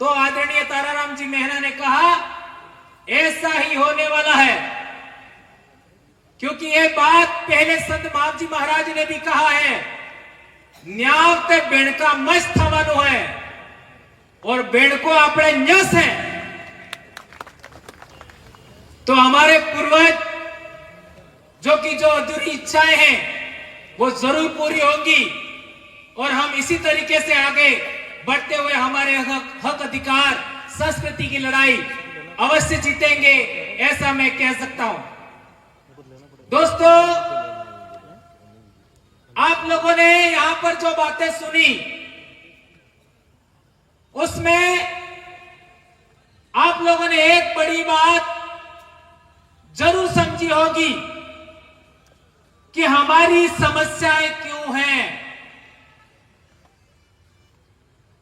तो आदरणीय ताराराम जी मेहरा ने कहा ऐसा ही होने वाला है, क्योंकि ये बात पहले संत मावजी महाराज ने भी कहा है, न्याव ते बेणका मस्त थवानो है और बेणको अपने न्यस है। तो हमारे पूर्वज जो अधूरी इच्छाएं हैं वो जरूर पूरी होंगी और हम इसी तरीके से आगे बढ़ते हुए हमारे हक अधिकार संस्कृति की लड़ाई अवश्य जीतेंगे, ऐसा मैं कह सकता हूं। दोस्तों, आप लोगों ने यहां पर जो बातें सुनी उसमें आप लोगों ने एक बड़ी बात जरूर समझी होगी कि हमारी समस्याएं क्यों हैं।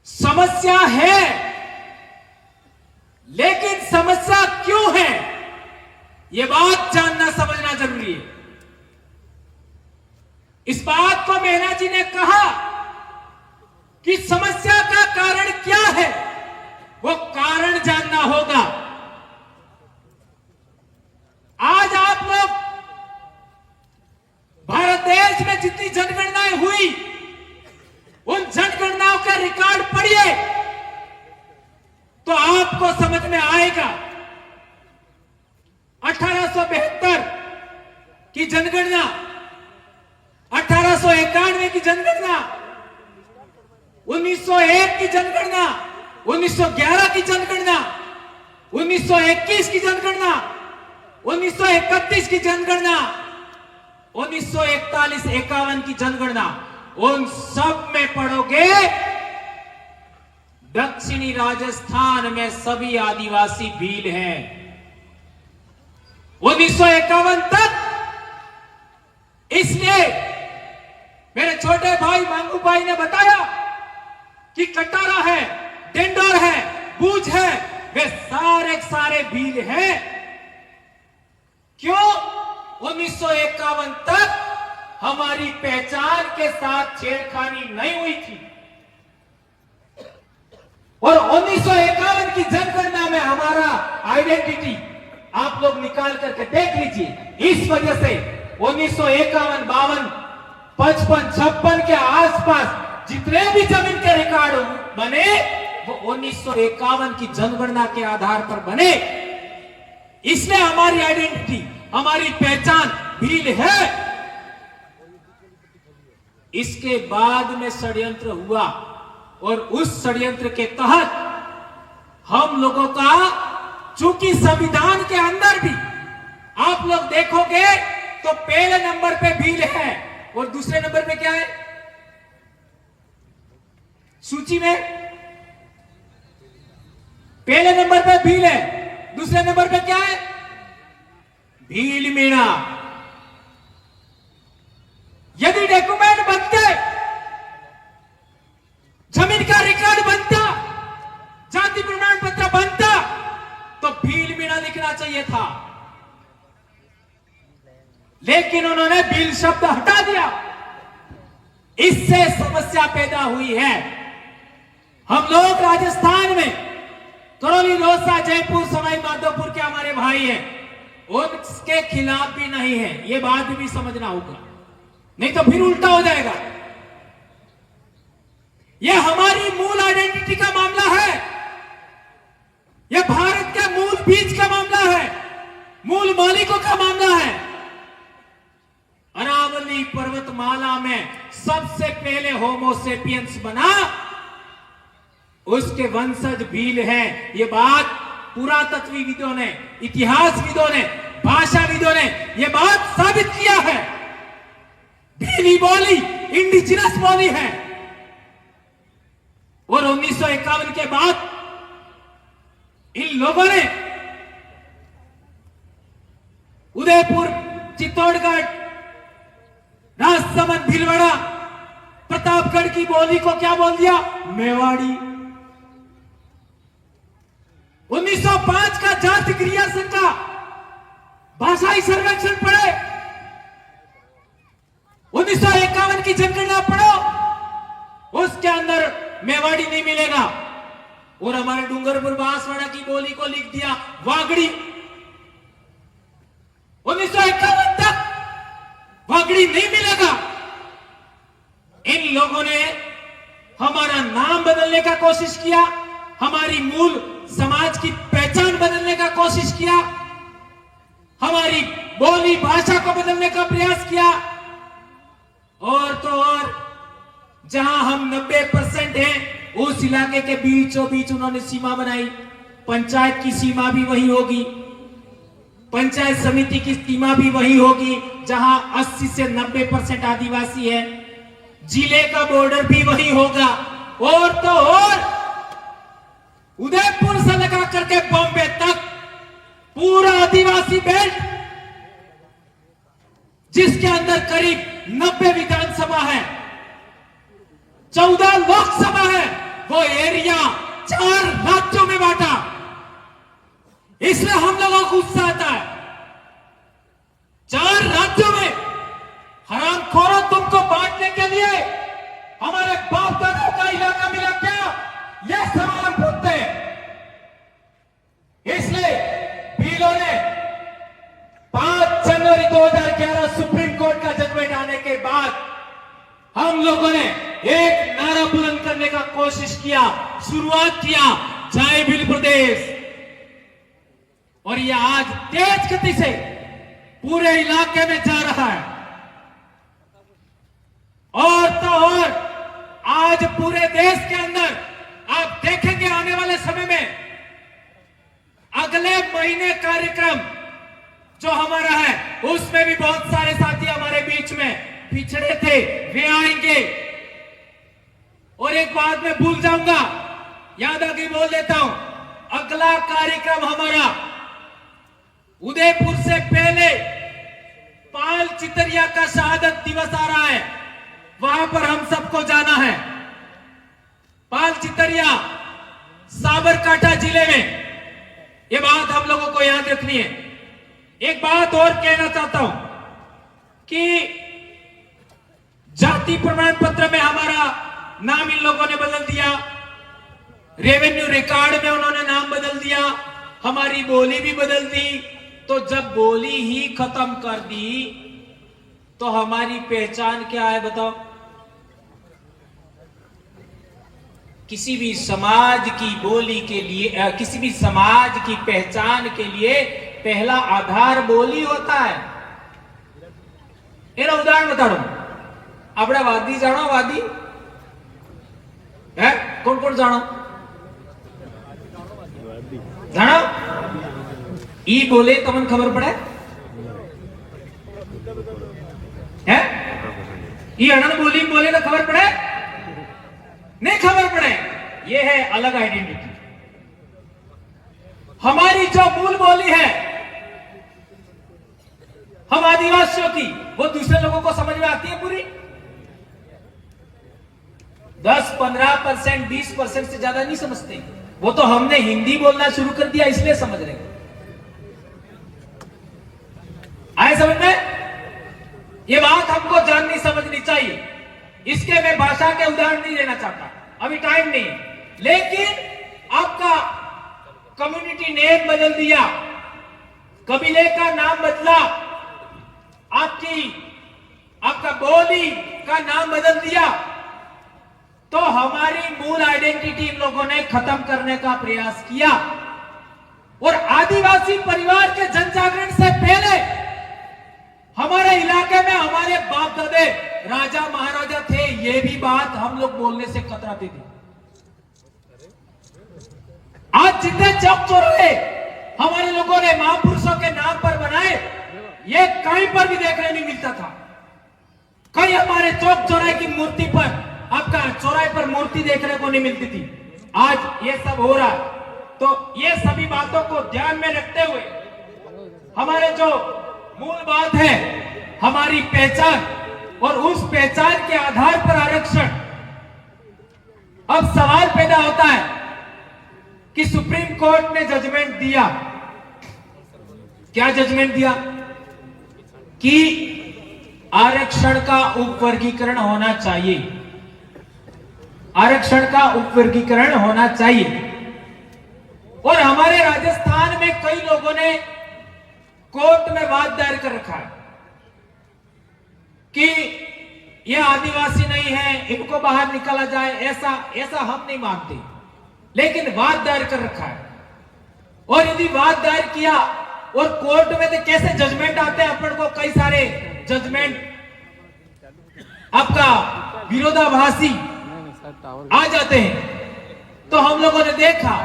समस्या है, लेकिन समस्या क्यों है यह बात जानना समझना जरूरी है। इस बात को मेहरा जी ने कहा कि समस्या का कारण क्या है, वो कारण जानना होगा। आज आप लोग भारत देश में जितनी जनगणनाएं हुई उन जनगणनाओं का रिकॉर्ड पढ़िए तो आपको समझ में आएगा। 1872 की जनगणना, 1891 की जनगणना, 1901 की जनगणना, 1911 की जनगणना, 1921 की जनगणना, 1931 की जनगणना, 1941-51 की जनगणना, उन सब में पढ़ोगे दक्षिणी राजस्थान में सभी आदिवासी भील हैं। 1951 तक इसलिए मेरे छोटे भाई मांगू भाई ने बताया कि कटारा है, डेंडोर है, बूझ है, वे सारे भील हैं। क्यों? 1951 तक हमारी पहचान के साथ छेड़खानी नहीं हुई थी और 1951 की जनगणना में हमारा आइडेंटिटी आप लोग निकाल करके देख लीजिए। इस वजह से 1951, 52, 55, 56 के आसपास जितने भी जमीन के रिकॉर्ड बने वो 1951 की जनगणना के आधार पर बने। इसलिए हमारी आइडेंटिटी, हमारी पहचान भील है। इसके बाद में षड्यंत्र हुआ और उस षड्यंत्र के तहत हम लोगों का, चूंकि संविधान के अंदर भी आप लोग देखोगे तो पहले नंबर पे भील है और दूसरे नंबर पे क्या है सूची में? पहले नंबर पे भील है, दूसरे नंबर पे क्या है? भील मीणा। यदि डॉक्यूमेंट बनते, जमीन का रिकॉर्ड बनता, जाति प्रमाण पत्र बनता तो भील मीणा लिखना चाहिए था, लेकिन उन्होंने भील शब्द हटा दिया। इससे समस्या पैदा हुई है। हम लोग राजस्थान में करौली, रोहसा, जयपुर, सवाई माधोपुर के हमारे भाई हैं, उसके खिलाफ भी नहीं है, ये बात भी समझना होगा, नहीं तो फिर उल्टा हो जाएगा। यह हमारी मूल आइडेंटिटी का मामला है, यह भारत के मूल बीज का मामला है, मूल मालिकों का मामला है। अरावली पर्वतमाला में सबसे पहले होमोसेपियंस बना, उसके वंशज भील हैं। ये बात पुरातत्वविदों ने, इतिहासविदों ने, भाषाविदों ने यह बात साबित किया है। भीली बोली इंडिजिनस बोली है और 1951 के बाद इन लोगों ने उदयपुर, चित्तौड़गढ़, राजसमंद, भीलवाड़ा, प्रतापगढ़ की बोली को क्या बोल दिया? मेवाड़ी। 1905 का जाति क्रिया संघ का भाषाई सर्वेक्षण पढ़े, 1951 की जनगणना पढ़ो, उसके अंदर मेवाड़ी नहीं मिलेगा, और हमारे डूंगरपुर बांसवाड़ा की बोली को लिख दिया वागड़ी। 1951 तक वागड़ी नहीं मिलेगा। इन लोगों ने हमारा नाम बदलने का कोशिश किया, हमारी मूल समाज की पहचान बदलने का कोशिश किया, हमारी बोली भाषा को बदलने का प्रयास किया। और तो और जहां हम 90% हैं, उस इलाके के बीचों बीच उन्होंने सीमा बनाई। पंचायत की सीमा भी वही होगी, पंचायत समिति की सीमा भी वही होगी जहां 80 से 90% आदिवासी है। जिले का बॉर्डर भी वही होगा। और तो और उदयपुर से लगा करके बॉम्बे तक पूरा आदिवासी बेल्ट, जिसके अंदर करीब 90 विधानसभा है, 14 लोकसभा है, वो एरिया 4 राज्यों में बांटा। इसलिए हम लोगों को गुस्सा आता है। 4 राज्यों में हरामखोरों, तुमको बांटने के लिए हमारे बाप दादा का इलाका मिला क्या? यह सवाल हम पूछते हैं। इसलिए बिलों ने 5 जनवरी 2011 सुप्रीम कोर्ट का जजमेंट आने के बाद हम लोगों ने एक नारा बुलंद करने का कोशिश किया, शुरुआत किया, जय भील प्रदेश। और यह आज तेज गति से पूरे इलाके में जा रहा है। और तो और आज पूरे देश के अंदर आप देखेंगे आने वाले समय में, अगले महीने कार्यक्रम जो हमारा है उसमें भी बहुत सारे साथी हमारे बीच में पिछड़े थे, वे आएंगे। और एक बात मैं भूल जाऊंगा, याद आगे बोल देता हूं, अगला कार्यक्रम हमारा उदयपुर से पहले पाल चितरिया का शहादत दिवस आ रहा है, वहां पर हम सबको जाना है। पाल चितरिया साबरकांठा जिले में, यह बात हम लोगों को याद रखनी है। एक बात और कहना चाहता हूं कि जाति प्रमाण पत्र में हमारा नाम इन लोगों ने बदल दिया, रेवेन्यू रिकॉर्ड में उन्होंने नाम बदल दिया, हमारी बोली भी बदल दी। तो जब बोली ही खत्म कर दी तो हमारी पहचान क्या है बताओ? किसी भी समाज की बोली के लिए, किसी भी समाज की पहचान के लिए पहला आधार बोली होता है। एना उदाहरण बता रहा हूं। अपना वादी जानो, वादी है कौन कौन जानो? जानो ई बोले तमन खबर पड़े है? ई अनन बोली बोले तो खबर पड़े? नहीं खबर पड़े। ये है अलग आइडेंटिटी। हमारी जो मूल बोली है हम आदिवासियों की, वो दूसरे लोगों को समझ में आती है पूरी? 10-15%, 20% से ज्यादा नहीं समझते। वो तो हमने हिंदी बोलना शुरू कर दिया इसलिए समझ रहे। आए समझ में? ये बात हमको जाननी समझनी चाहिए। इसके मैं भाषा के उदाहरण नहीं देना चाहता, अभी टाइम नहीं है। लेकिन आपका कम्युनिटी नेम बदल दिया, कबीले का नाम बदला, आपका बोली का नाम बदल दिया, तो हमारी मूल आइडेंटिटी इन लोगों ने खत्म करने का प्रयास किया। और आदिवासी परिवार के जन जागरण से पहले हमारे इलाके में हमारे बाप दादे राजा महाराजा थे, ये भी बात हम लोग बोलने से कतराते थे। आज जितने चौक चौराहे हमारे लोगों ने महापुरुषों के नाम पर बनाए, ये कहीं पर भी देखने नहीं मिलता था। कहीं हमारे चौक चौराहे की मूर्ति पर, आपका चौराहे पर मूर्ति देखने को नहीं मिलती थी। आज ये सब हो रहा है। तो ये सभी बातों को ध्यान में रखते हुए हमारे जो मूल बात है हमारी पहचान, और उस पहचान के आधार पर आरक्षण। अब सवाल पैदा होता है कि सुप्रीम कोर्ट ने जजमेंट दिया, क्या जजमेंट दिया? कि आरक्षण का उपवर्गीकरण होना चाहिए, आरक्षण का उपवर्गीकरण होना चाहिए। और हमारे राजस्थान में कई लोगों ने कोर्ट में वाद दायर कर रखा है कि ये आदिवासी नहीं है, इनको बाहर निकाला जाए। ऐसा हम नहीं मानते, लेकिन वाद दायर कर रखा है। और यदि वाद दायर किया और कोर्ट में तो कैसे जजमेंट आते हैं, अपन को कई सारे जजमेंट आपका विरोधाभासी आ जाते हैं। तो हम लोगों ने देखा,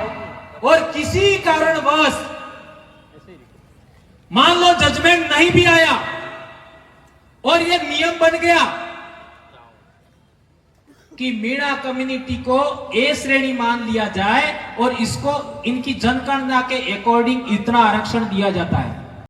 और किसी कारणवश मान लो जजमेंट नहीं भी आया और ये नियम बन गया कि मीणा कम्युनिटी को ए श्रेणी मान लिया जाए और इसको इनकी जनगणना के अकॉर्डिंग इतना आरक्षण दिया जाता है,